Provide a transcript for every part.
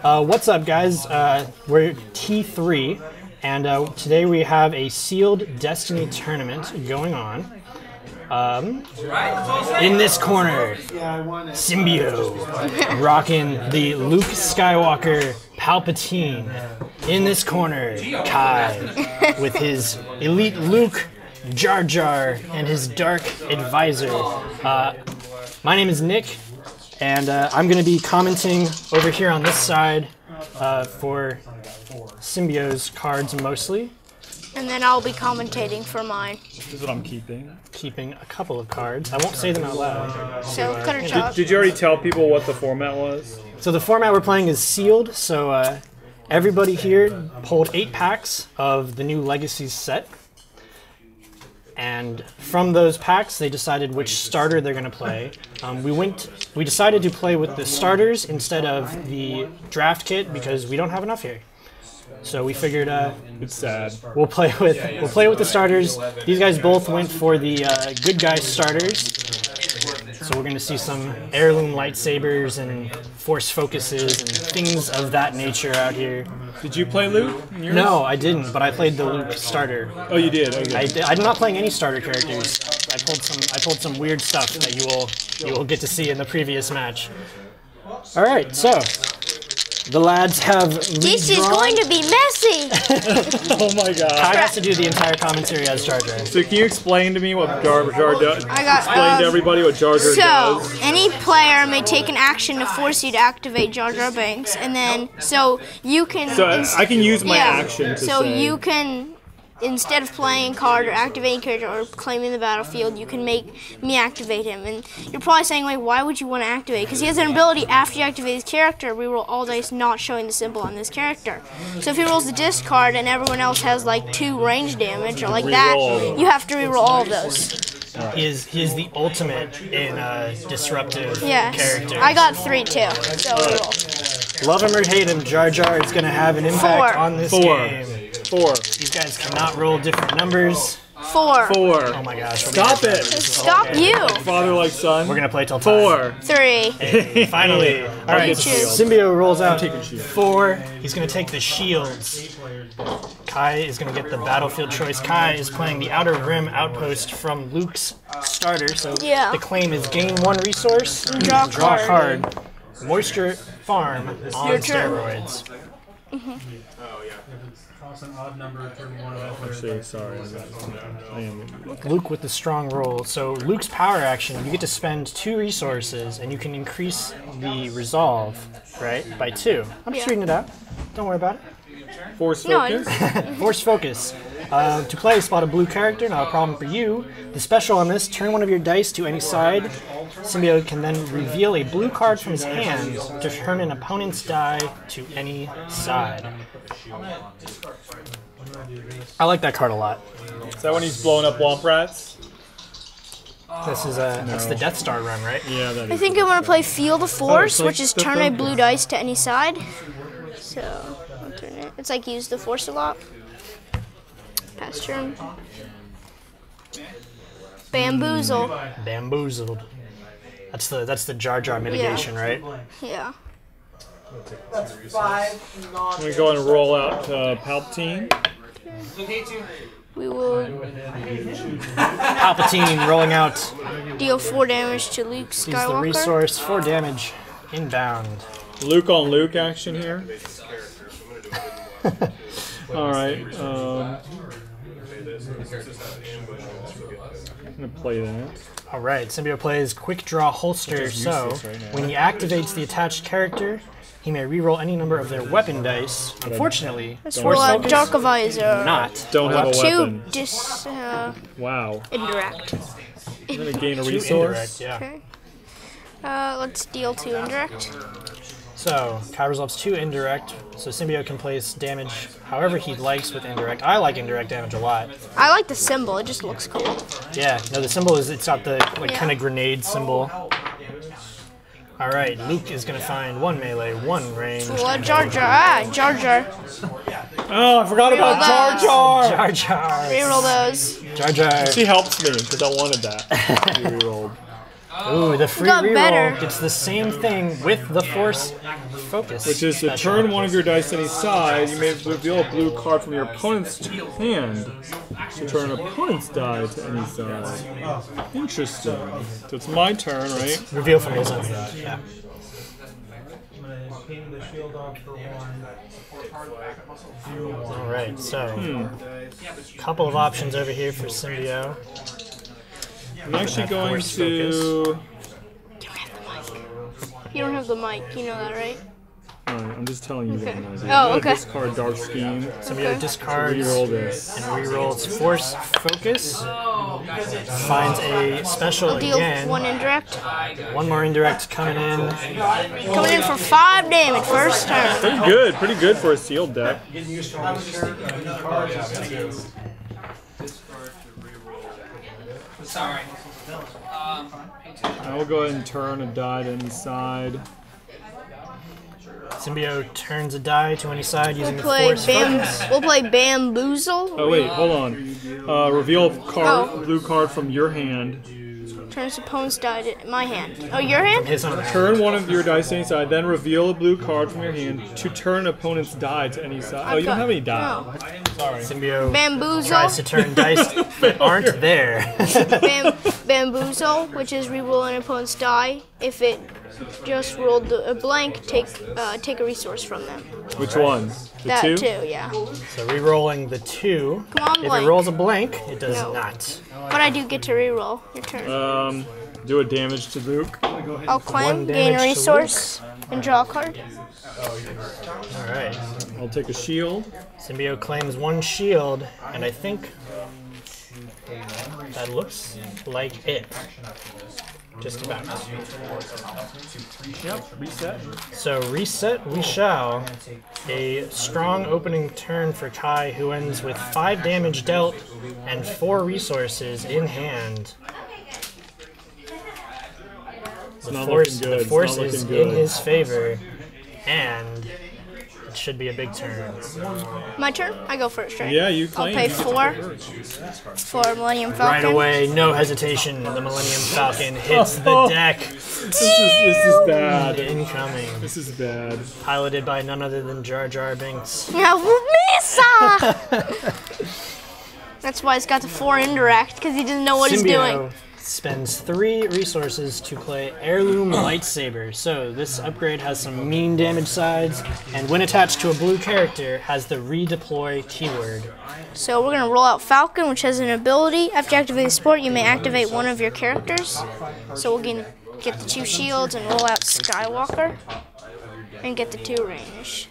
What's up, guys? We're T3, and today we have a sealed Destiny tournament going on. In this corner, Symbio, rocking the Luke Skywalker Palpatine. In this corner, Kai, with his elite Luke Jar Jar and his dark advisor. My name is Nick, and I'm going to be commenting over here on this side for Symbio's cards mostly. And then I'll be commentating for mine. This is what I'm keeping. Keeping a couple of cards. I won't say them out loud. So cut a chop. Did you already tell people what the format was? So the format we're playing is sealed, so everybody here pulled 8 packs of the new Legacies set. And from those packs, they decided which starter they're going to play. We decided to play with the starters instead of the draft kit because we don't have enough here. So we figured it's sad. We'll play with the starters. These guys both went for the good guy starters. So we're going to see some heirloom lightsabers and force focuses and things of that nature out here. Did you play Luke? No, I didn't, but I played the Luke starter. Oh, you did? Okay. I'm not playing any starter characters. I pulled some weird stuff that you will get to see in the previous match. All right, so the lads have redrawn. This is going to be messy! Oh my god. Kai has to do the entire commentary as Jar Jar. So can you explain to me what Jar Jar does? Explain to everybody what Jar Jar does. So, any player may take an action to force you to activate Jar Jar Binks, and then, so you can... So I can use my action to say... you can, instead of playing a card or activating a character or claiming the battlefield, you can make me activate him. And you're probably saying, like, why would you want to activate? Because he has an ability after you activate his character, reroll all dice not showing the symbol on this character. So if he rolls the discard and everyone else has like 2 range damage or like that, you have to reroll all of those. He is the ultimate in disruptive character. I got 3 too. So reroll. Love him or hate him, Jar Jar is going to have an impact on this game. 4. These guys cannot roll different numbers. 4. Oh my gosh. Stop it. Stop you. Father like son. We're going to play till 4. 3. Hey, finally. All right, Symbio rolls out 4. He's going to take the shields. Kai is going to get the battlefield choice. Kai is playing the Outer Rim Outpost from Luke's starter. So the claim is gain 1 resource, draw a card. Moisture Farm on steroids. Actually, sorry. I am. Luke with the strong roll. So Luke's power action, you get to spend 2 resources and you can increase the resolve, right, by 2. I'm just reading it out. Don't worry about it. Force focus? Force focus. To play, spot a blue character, not a problem for you. The special on this, turn one of your dice to any side. Symbio can then reveal a blue card from his hand to turn an opponent's die to any side. I like that card a lot. Is that when he's blowing up Womp Rats? This is that's the Death Star run, right? Yeah, that is. I think I want to play Feel the Force, which is turn a blue dice to any side. So, I'll turn it. It's like use the Force a lot. Pass turn. Bamboozle. Bamboozled. That's the Jar Jar mitigation, right? Yeah. That's 5. I'm going to go and roll out Palpatine. We will Palpatine rolling out. deal 4 damage to Luke Skywalker. Use the resource, 4 damage, inbound. Luke on Luke action here. Alright, I'm going to play that. Alright, Symbio plays Quick Draw Holster, so when he activates the attached character, he may reroll any number of their weapon dice. Unfortunately, roll out Dark Advisor. Not. Don't have a weapon. 2 Wow. indirect. I'm going to gain a 2 resource. indirect, yeah. Okay. Let's deal 2 indirect. So, Kai resolves 2 indirect, so Symbio can place damage however he likes with indirect. I like indirect damage a lot. I like the symbol, it just looks cool. Yeah, no, the symbol is, it's got the kind of grenade symbol. Alright, Luke is going to find 1 melee, 1 range. Well, Jar Jar. Jar Jar. Oh, I forgot about Jar Jar! Jar Jar. Reroll those. Jar Jar. She helps me, because I wanted that. You rerolled. Ooh, the free Got reroll better. gets the same thing with the Force Focus. Which is to special. turn one of your dice to any side, you may reveal a blue card from your opponent's hand to turn an opponent's die to any side. Interesting. So it's my turn, right? Reveal from his own hand. Yeah. Alright, so couple of options over here for Symbio. I'm actually going Force to... You don't have the mic, you know that, right? Alright, I'm just telling you what I'm going to do. Oh, I'm okay. gonna discard Dark Scheme. Symbio Okay. discards Reroll this. and rerolls Force Focus. Finds a special Deal again. one indirect. One more indirect coming in. Coming in for 5 damage first turn. Pretty good for a sealed deck. Sorry. I will go ahead and turn a die to any side. Symbio turns a die to any side using the Play Force Focus. We'll play Bamboozle. Oh wait, hold on. Reveal a card, blue card from your hand. Turns opponent's die to my hand. Oh, your hand? His own. Turn one of your dice to any side, then reveal a blue card from your hand to turn an opponent's die to any side. Oh, you don't have any die. No. Sorry. Symbio Bamboozle. tries to turn dice that aren't there. Bamboozle, which is reroll an opponent's die. If it just rolled a blank, take a resource from them. Which one? The That two? too, yeah. So re-rolling the 2. Come on, If blank. it rolls a blank, it does No. not. But I do get to reroll. Your turn. Do a damage to Luke. I'll claim, one gain a damage to resource, and draw a card. Alright. I'll take a shield. Symbio claims 1 shield, and I think that looks like it. Just about. Yep, reset. So reset we shall. A strong opening turn for Kai, who ends with 5 damage dealt and 4 resources in hand. It's not looking good. The force It's not is looking in good. his favor, and it should be a big turn. My turn? I go first, right? Yeah, you I'll claim. pay 4 for Millennium Falcon. Right away, no hesitation. The Millennium Falcon hits the deck. This is bad. Incoming. This is bad. Piloted by none other than Jar Jar Binks. That's why it's got the 4 indirect, because he doesn't know what he's doing. Symbio spends 3 resources to play Heirloom Lightsaber. So this upgrade has some mean damage sides, and when attached to a blue character, has the redeploy keyword. So we're going to roll out Falcon, which has an ability. After activating the sport, you may activate one of your characters. So we'll get the 2 shields and roll out Skywalker, and get the 2 range.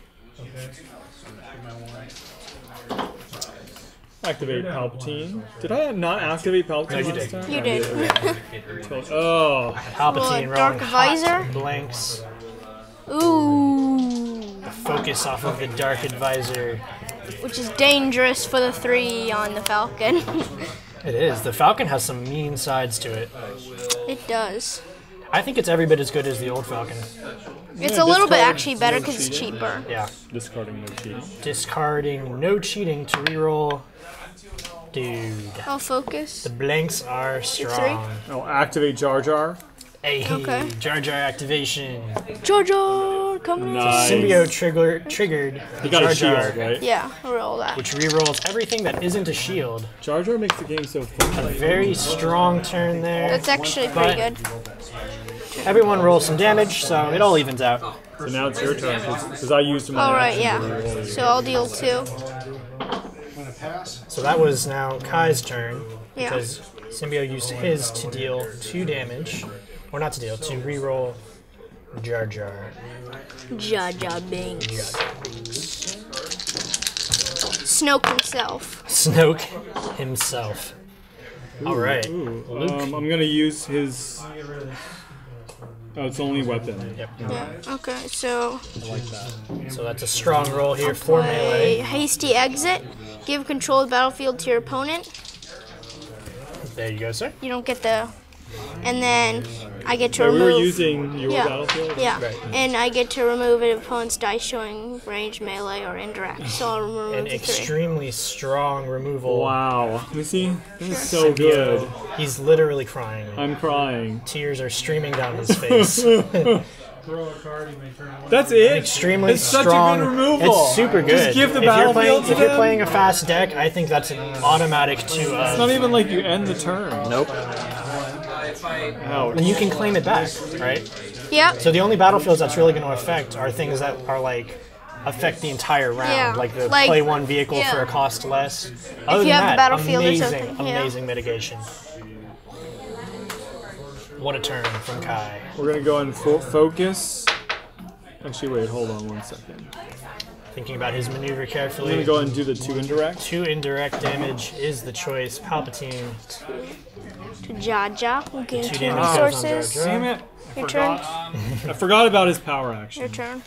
Activate Palpatine. Did I not activate Palpatine? No, you last did. time? You did. Oh, Palpatine Roll a Dark rolling hot Advisor. blanks. Ooh. Focus off of the Dark Advisor. Which is dangerous for the 3 on the Falcon. It is. The Falcon has some mean sides to it. It does. I think it's every bit as good as the old Falcon. It's Yeah, a little bit discard, actually better no because it's cheating. cheaper. Yeah. discarding no cheating. Discarding no cheating to reroll. Dude. I'll focus. The blanks are strong. I'll activate Jar Jar. Hey, Okay. Jar Jar activation. Jar Jar, coming in. Nice. Symbio triggered You got Jar a Jar, shield, right? Yeah, roll that. which rerolls everything that isn't a shield. Jar Jar makes the game so A fun. very strong turn there. That's actually pretty But- good. Everyone rolls some damage, so it all evens out. So now it's your turn, because I used my Alright, action yeah. to reroll. So I'll deal 2. So that was now Kai's turn, Yeah. because Symbio used his to deal 2 damage. Or not to deal, to reroll Jar Jar. Jar Jar Binks. Snoke himself. Snoke himself. Alright. I'm gonna use his. Oh, it's only weapon. Yep. Yeah. Okay, so So that's a strong roll here for play melee. hasty exit. Give control of the battlefield to your opponent. There you go, sir. You don't get the and then I get to We remove. were using your battlefield? Yeah, Right. and I get to remove an opponent's dice showing range, melee, or indirect. So I'll remove An the 3. extremely strong removal. Wow. Let me see. This is so good. He's literally crying. I'm crying. Tears are streaming down his face. That's it? Extremely it's strong. Such a good removal. It's super good. Just give the if you're battlefield playing, to If you're him. playing a fast deck, I think that's an automatic to. It's not even like you end the turn. Nope. Ouch. And you can claim it back, right? Yep. So the only battlefields that's really going to affect are things that are like affect the entire round, Yeah, like the like- play one vehicle yeah. for a cost less. Other you than have the that, battlefield or amazing, something, yeah. amazing mitigation. What a turn from Kai. We're going to go and focus. Actually, wait, hold on 1 second. Thinking about his maneuver I'm going carefully. to go and do the 2 indirect. 2 indirect damage is the choice. Palpatine. To Jaja, who gain 2 2 damage goes on resources. Jar Jar. Damn it. Your turn. I forgot about his power action. Your turn.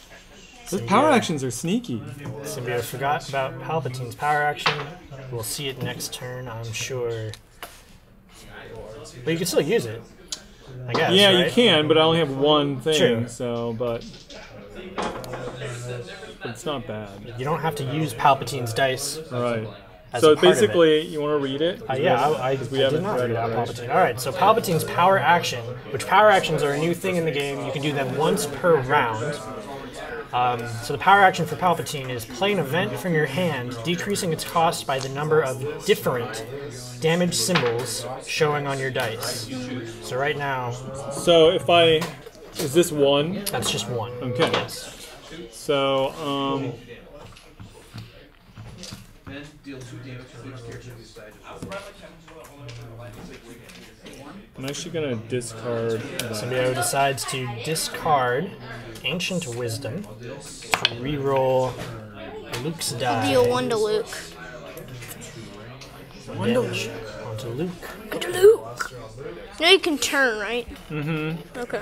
His power actions are sneaky. Symbio forgot about Palpatine's power action. We'll see it next turn, I'm sure. But you can still use it, I guess. Yeah, right? you can, but I only have one thing, True. so, but it's not bad. You don't have to use Palpatine's dice. Alright. As So a part of basically, you want to read it? Yeah, I we did haven't not read read it, out right? Palpatine. Alright, so Palpatine's power action, which power actions are a new thing in the game. You can do them once per round. So the power action for Palpatine is play an event from your hand, decreasing its cost by the number of different damage symbols showing on your dice. So right now, So if I... Is this 1? that's just 1. Okay. Yes. So, I'm actually going to discard that. Symbio decides to discard Ancient Wisdom to reroll Luke's die. Deal 1 to Luke. Damage onto Luke. To Luke. Now you can turn, right? Mm-hmm. Okay.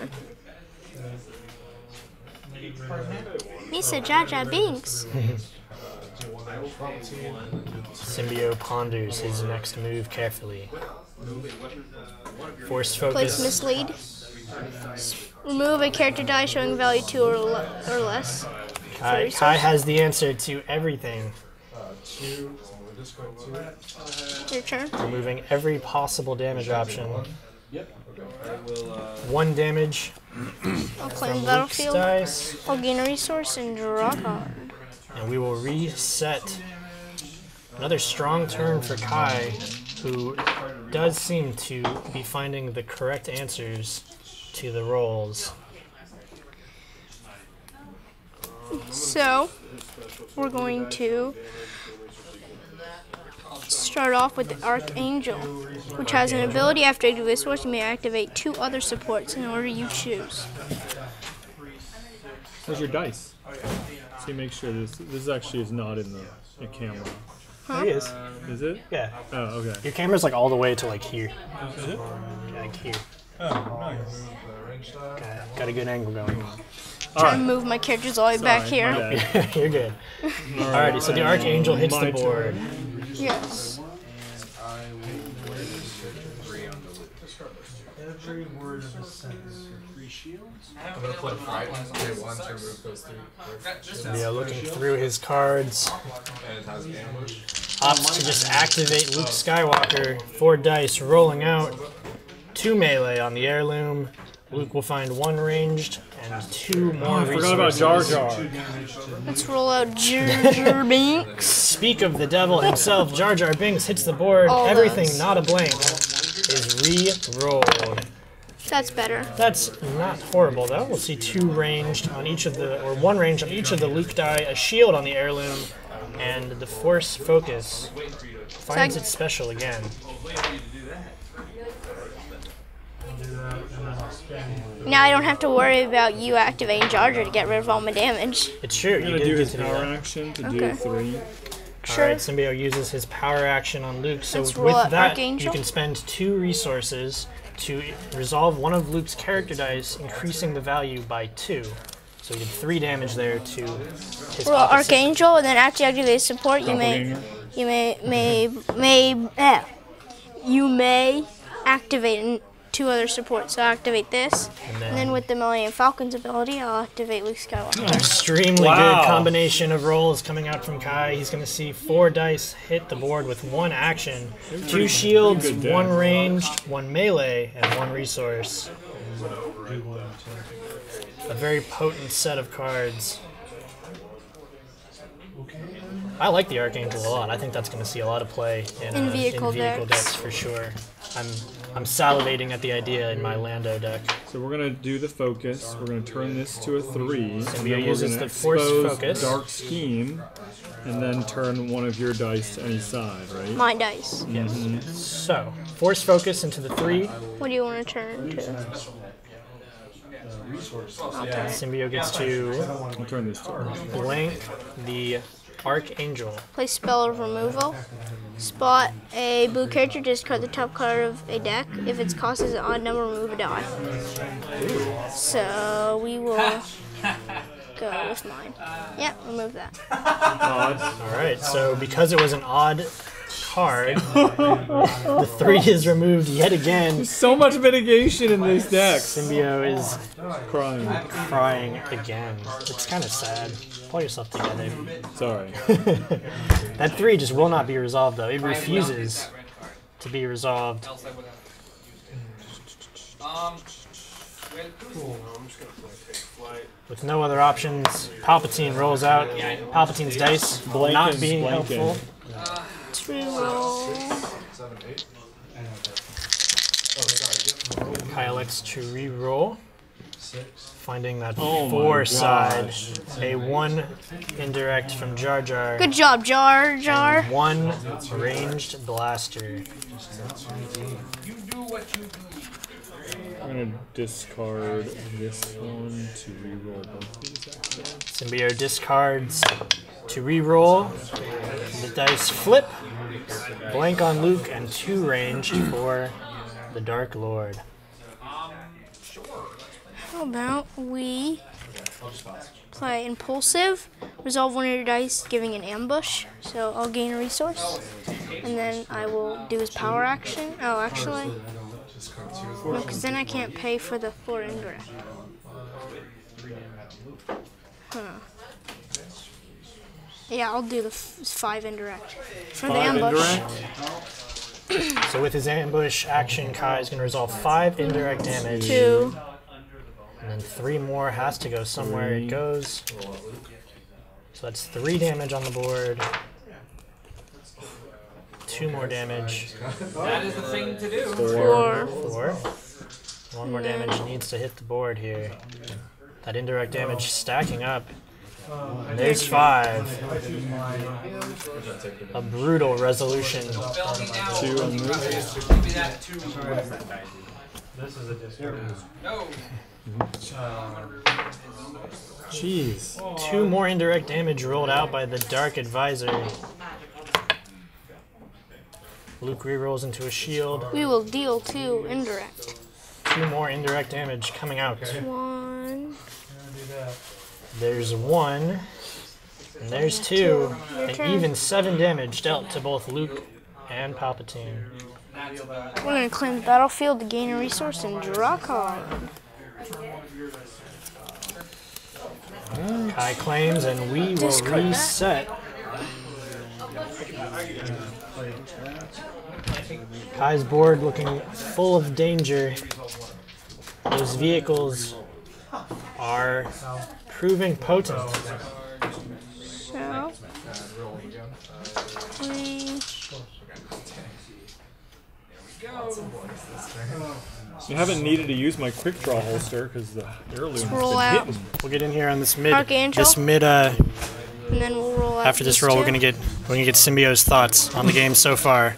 Misa Jaja Binks. Symbio ponders his next move carefully. Force Place focus. mislead. Remove a character die showing value 2 or less. Kai has the answer to everything. Your turn. Removing every possible damage option. 1 damage. I'll claim Luke's battlefield. dice. I'll gain a resource and draw a card. And we will reset. Another strong turn for Kai, who does seem to be finding the correct answers to the rolls. So, we're going to start off with the Archangel, which has an ability after activating this source, you may activate 2 other supports in order you choose. Where's your dice? So you make sure this actually is not in the camera. There he is. Is it? Yeah. Oh, okay. Your camera's like all the way to like here. Yeah, like here. Got a good angle going. Trying to move my characters all the way back Sorry, here. my bad. You're good. Alrighty, so the Archangel hits the My board. Yes. Every word of a sentence. 3 shields. I'm gonna play Frightened. Okay, 1 to remove those 3. Yeah, looking through his cards. And it has ambush. Opts to just activate Luke Skywalker. 4 dice rolling out. 2 melee on the heirloom. Luke will find 1 ranged and 2 more I forgot about resources. Jar Jar. Let's roll out Jar Binks. Speak of the devil himself, Jar Jar Binks hits the board. All Everything those. not a blank is re-rolled. That's better. That's not horrible though. We'll see 2 ranged on each of the, or 1 ranged on each of the Luke die, a shield on the heirloom, and the Force Focus finds its special again. Now I don't have to worry about you activating Jar Jar to get rid of all my damage. It's true. I'm You gonna did do get his to do power that. action to Okay. do 3. Sure. Alright, Symbio uses his power action on Luke, so Let's roll with out that, Archangel. you can spend 2 resources to resolve one of Luke's character dice, increasing the value by 2. So you did 3 damage there to his Roll opposite. Archangel, and then after you activate support, you may Doppelganger. you may activate 2 other supports. So I'll activate this, and then with the Millennium Falcon's ability, I'll activate Luke Skywalker. Extremely good combination of rolls coming out from Kai. He's going to see 4 dice hit the board with 1 action, 2 shields, 1 ranged, 1 melee, and 1 resource. A very potent set of cards. I like the Archangel a lot. I think that's going to see a lot of play in vehicle decks for sure. I'm salivating at the idea in my Lando deck. So we're gonna do the focus. We're gonna turn this to a 3. Symbio uses the Force Focus. Dark Scheme, and then turn one of your dice to any side, right? My dice. Yes. So Force Focus into the 3. What do you want to turn to? Symbio gets to I'll turn this to blank the Archangel. Play spell of removal. Spot a blue character, discard the top card of a deck. If its cost is an odd number, remove a die. So we will go with mine. Yep, remove that. Alright, so because it was an odd card, the 3 is removed yet again. There's so much mitigation in these decks. Symbio is Crying again. It's kind of sad. Pull yourself together. Sorry. That 3 just will not be resolved though. It refuses to be resolved. With no other options, Palpatine rolls out. Palpatine's dice not being helpful. Reroll. Kai elects to re-roll, finding that 4 side. A 1 indirect from Jar Jar. Good job, Jar Jar. 1 ranged blaster. I'm gonna discard this one to reroll both these actually. Symbio discards to re-roll. The dice flip. Blank on Luke and 2 ranged for the Dark Lord. How about we play Impulsive, resolve 1 of your dice, giving an ambush. So I'll gain a resource, and then I will do his power action. Oh, actually, no, because then I can't pay for the 4 indirect. Yeah, I'll do the 5 indirect for the ambush. So with his ambush action, Kai is going to resolve 5 indirect damage. 2. And then 3 more has to go somewhere. It goes. So that's 3 damage on the board. 2 more damage. That is the thing to do. 4. 1 more damage needs to hit the board here. That indirect damage stacking up. And there's 5. A brutal resolution. 2 on this. This is a discard. No. Jeez. 2 more indirect damage rolled out by the Dark Advisor. Luke rerolls into a shield. We will deal 2 indirect. 2 more indirect damage coming out. 1. There's 1. And there's 2. And even 7 damage dealt to both Luke and Palpatine. We're going to claim the battlefield to gain a resource and draw a card. Kai claims, and we will reset. Kai's board looking full of danger. Those vehicles are proving potent. So, we... I haven't needed to use my quick draw holster because the heirloom's roll been out. hitting. We'll get in here on this mid. Archangel. And then we'll roll out After this these roll, 2. we're gonna get Symbio's thoughts on the game so far.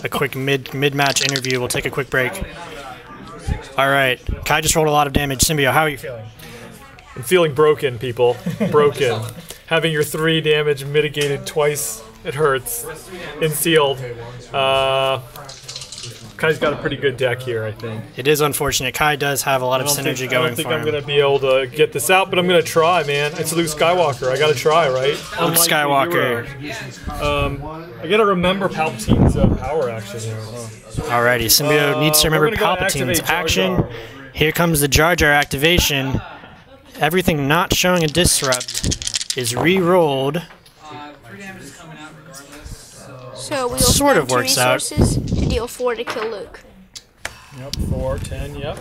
A quick mid-match interview. We'll take a quick break. All right, Kai just rolled a lot of damage. Symbio, how are you feeling? I'm feeling broken, people. Broken. Having your 3 damage mitigated twice, it hurts. And sealed. Kai's got a pretty good deck here, I think. It is unfortunate. Kai does have a lot of synergy I going don't think for I'm him. going to be able to get this out, but I'm going to try, man. It's Luke Skywalker. I got to try, right? Luke Skywalker. I got to remember Palpatine's power action here. Alrighty, Symbio needs to remember we're gonna go Palpatine's activate Jar action. Jar. Here comes the Jar Jar activation. Everything not showing a disrupt is re-rolled. 3 damage is coming out regardless. So we will Sort of spend 2 works out. resources to deal 4 to kill Luke. Yep, 4, 10, yep.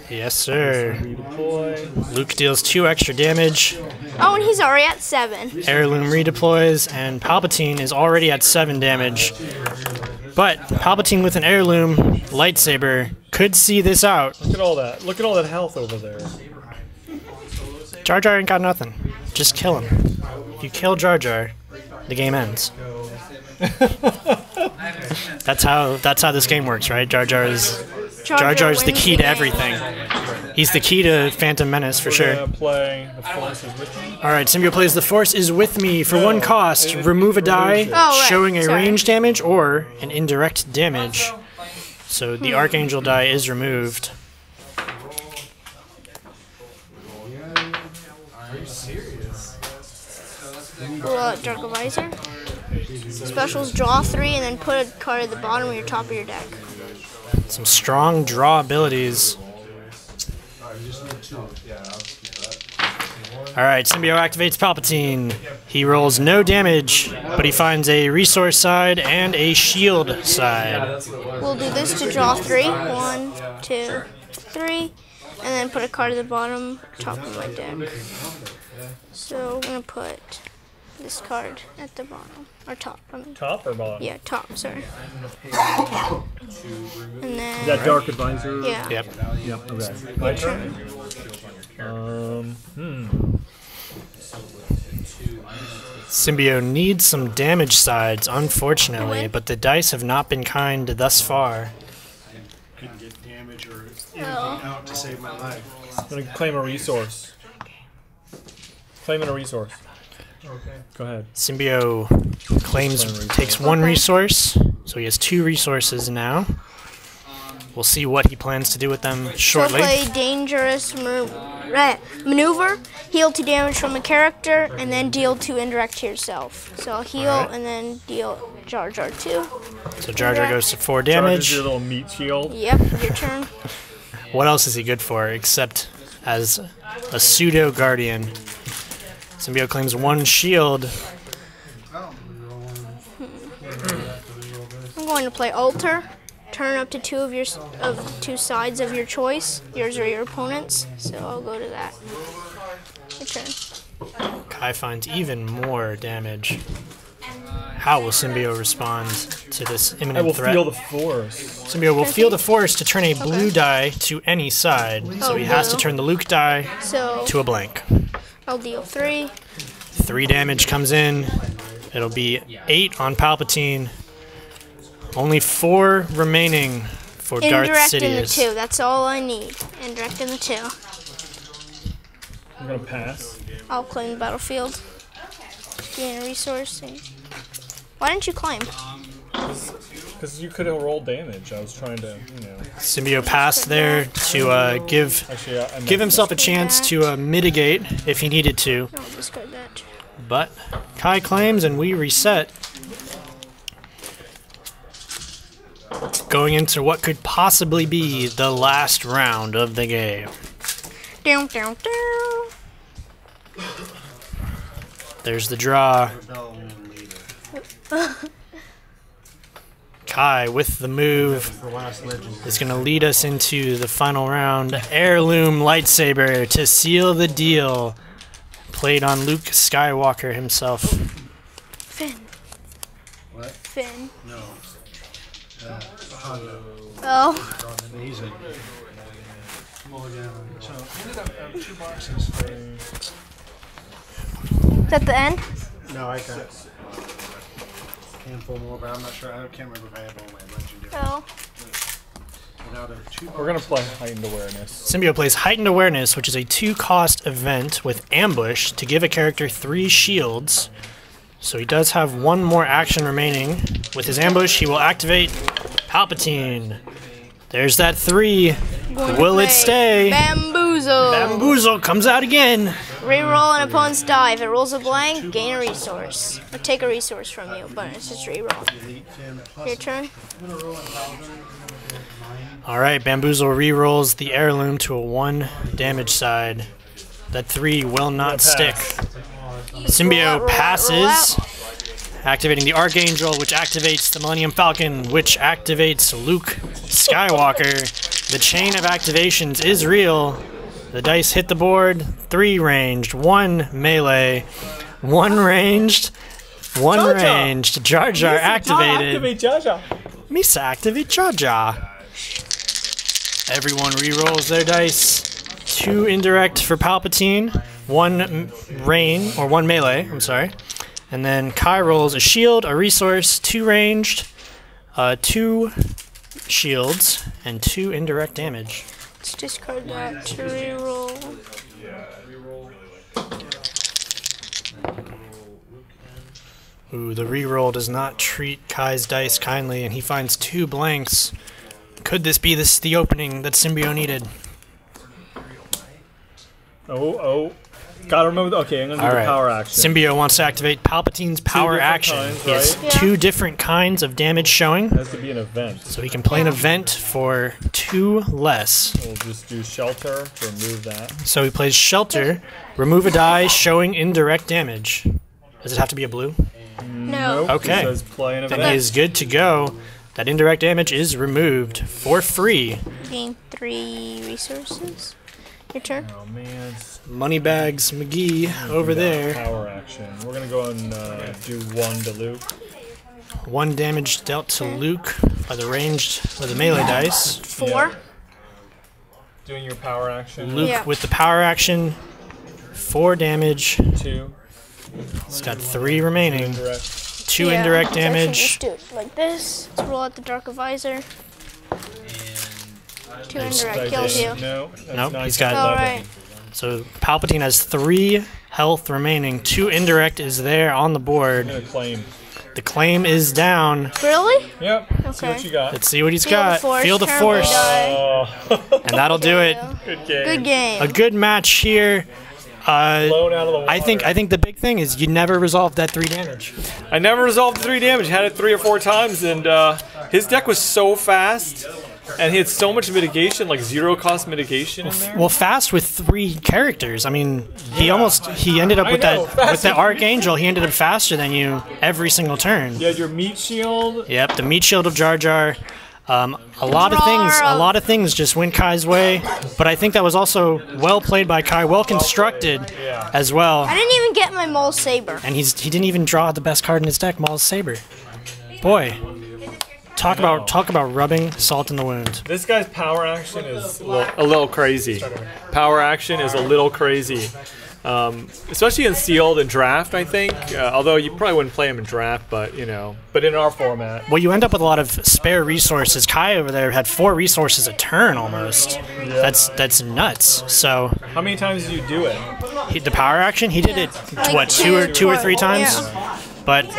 Yes, sir. Redeploy. Luke deals 2 extra damage. Oh, and he's already at 7. Heirloom redeploys, and Palpatine is already at 7 damage. But Palpatine with an heirloom lightsaber could see this out. Look at all that. Look at all that health over there. Jar Jar ain't got nothing. Just kill him. If you kill Jar Jar, the game ends. That's how this game works, right? Jar Jar's the wins key to game. everything. He's the key to Phantom Menace for sure. Gonna play The Force is with me. Alright, Symbio plays The Force is with me. For 1 cost, remove a die Oh, right. showing a Sorry. range damage or an indirect damage. So the Archangel die is removed. Dark Advisor. Specials, draw 3 and then put a card at the bottom of your top of your deck. Some strong draw abilities. Alright, Symbio activates Palpatine. He rolls no damage, but he finds a resource side and a shield side. We'll do this to draw 3. 1, 2, 3. And then put a card at the bottom, top of my deck. So I'm going to put this card at the bottom. Or top, I mean. Top or bottom? Yeah, top, sorry. And then... Is that Dark Advisor? Yeah. Yep. Yep, okay. My turn? Symbio needs some damage sides, unfortunately, but the dice have not been kind thus far. Couldn't get damage or anything out to save my life. I'm going to claim a resource. Claiming a resource. Okay. Go ahead. Symbio takes 1 resource, so he has 2 resources now. We'll see what he plans to do with them So shortly. play Dangerous Maneuver, heal 2 damage from a character, and then deal 2 indirect to yourself. So I'll heal and then deal Jar Jar 2. So Jar Jar goes to 4 Charges damage. your little meat shield. Yep, your turn. What else is he good for except as a pseudo guardian? Symbio claims 1 shield. I'm going to play Alter. Turn up to 2 of 2 sides of your choice, yours or your opponent's. So I'll go to that. Your turn. Kai finds even more damage. How will Symbio respond to this I imminent will threat? feel the Force. Symbio will feel the force to turn a blue die to any side, so he has to turn the Luke die So to a blank. I'll deal 3. 3 damage comes in. It'll be 8 on Palpatine. Only 4 remaining for Darth Indirect in the Sidious. 2. That's all I need. Indirect in the 2. I'm going to pass. I'll claim the battlefield. Gain a resource. Why didn't you claim? Because you could have rolled damage. I was trying to, you know. Symbio passed there to give Actually, I give himself a chance to mitigate if he needed to. I'll discard that. But Kai claims and we reset. Going into what could possibly be the last round of the game. Down, down, down. There's the draw. Kai with the move is going to lead us into the final round. Heirloom lightsaber to seal the deal. Played on Luke Skywalker himself. Finn. What? Finn. No. Oh. Amazing. So ended up 2 boxes. Is that the end? No, I got a handful more, but I'm not sure. I can't remember if I have all my legendary. Oh. Now there are 2 We're going to play Heightened Awareness. Symbio plays Heightened Awareness, which is a 2-cost event with Ambush to give a character 3 shields. So he does have 1 more action remaining. With his Ambush, he will activate Palpatine. There's that 3. Going to Will it play stay? Bamboozle. Bamboozle comes out again. Reroll an opponent's die. If it rolls a blank, gain a resource. Or take a resource from you, but it's just reroll. Your turn. Alright, Bamboozle rerolls the heirloom to a 1 damage side. That 3 will not stick. Symbio passes, activating the Archangel, which activates the Millennium Falcon, which activates Luke Skywalker. The chain of activations is real. The dice hit the board. 3 ranged, 1 melee, 1 ranged, 1 ranged. Jar Jar activated. Activate Jar Jar. Misa activate Jar Jar. Everyone re-rolls their dice. 2 indirect for Palpatine, 1 rain, or 1 melee, I'm sorry. And then Kai rolls a shield, a resource, 2 ranged, 2 shields, and 2 indirect damage. Let's discard that to reroll. Ooh, the re-roll does not treat Kai's dice kindly, and he finds 2 blanks. Could this be the opening that Symbio needed? Oh. Gotta remember. Okay, I'm gonna do the power action. Symbio wants to activate Palpatine's power action. Kinds, He has right? 2 different kinds of damage showing, It has to be an event. so he can play an event for 2 less. We'll just do shelter to remove that. So he plays Shelter, remove a die showing indirect damage. Does it have to be a blue? No. Okay. It says play an Then event. he is good to go. That indirect damage is removed for free. Gain 3 resources. Your turn. Oh man. Moneybags McGee over there. Power action. We're gonna go and do 1 to Luke. 1 damage dealt to Luke by the melee dice. 4. Doing your power action. Luke Yeah. with the power action, 4 damage. 2. It's got 3 remaining. Direct. 2 indirect damage. Just do it like this. Let's roll out the Dark Advisor. 2 indirect kills you. No. That's Nope, not he's got- 11. Alright. So Palpatine has 3 health remaining. 2 indirect is there on the I'm board. gonna claim. The claim is down. Really? Yep. See Okay. what you got. Let's see what he's Feel the got. force, Feel the turn force. blue die. Oh. And that'll do it. Good game. Good game. A good match here. Blown out of the water. I think the big thing is you never resolved that 3 damage. I never resolved the 3 damage. Had it 3 or 4 times, and his deck was so fast, and he had so much mitigation, like 0 cost mitigation in there. Well, fast with 3 characters. I mean, he ended up I with know, that fast with the with Archangel. He ended up faster than you every single turn. You had your meat shield. Yep, the meat shield of Jar Jar. A lot of things just went Kai's way, but I think that was also well played by Kai, well constructed Yeah. as well. I didn't even get my Maul Saber. And he didn't even draw the best card in his deck, Maul's Saber. Boy, talk about rubbing salt in the wound. This guy's power action is a little crazy. Power action is a little crazy. Especially in sealed and draft, I think. Although you probably wouldn't play him in draft, but but in our format. Well, you end up with a lot of spare resources. Kai over there had 4 resources a turn almost. Yeah. That's nuts. So How many times did you do it? the power action, he did it Like what two or three times. Yeah. But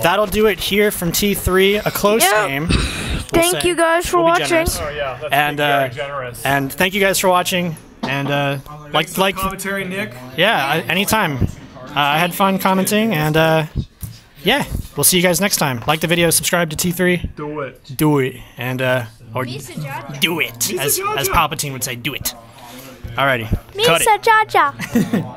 that'll do it here from T3. A close Yep. game. Thank you guys for We'll be watching. generous. Oh yeah, that's And very generous. and thank you guys for watching. And like commentary, Nick. yeah, anytime. I had fun commenting, and yeah, we'll see you guys next time. Like the video, subscribe to T3. Do it. Do it, and or do it, as Palpatine would say, do it. Alrighty, cut it. Misa Jaja.